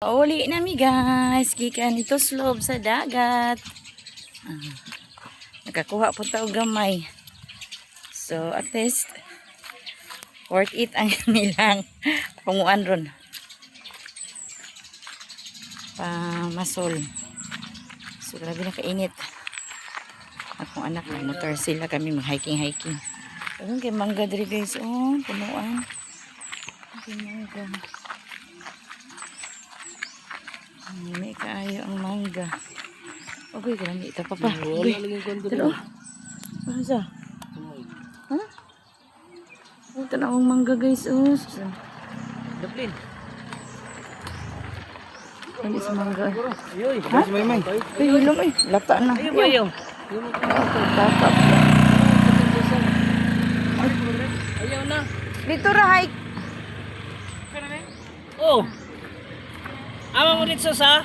Pauli na mi guys. Gikan ito slob sa dagat. Nakakuha po tao gamay. So at least worth it ang nilang panguan ron. Pamasol. So grabe na kainit. Akong anak na motor sila kami mag-hiking. Ayun kay mangga diri guys. Oh, punuan. Kay mangga. May kaayo ang mangga. Okay, karami ita pa pa. Talo. Ano sa? Ha? Ito na ang mangga guys. Oh, Dublin. ano sa mangga? Ayoy, Ha? Ay, hilom eh. Lata na. Ayaw. Tatap na. Ayaw na. Dito ra hike. Oh. Ama mo dito sa?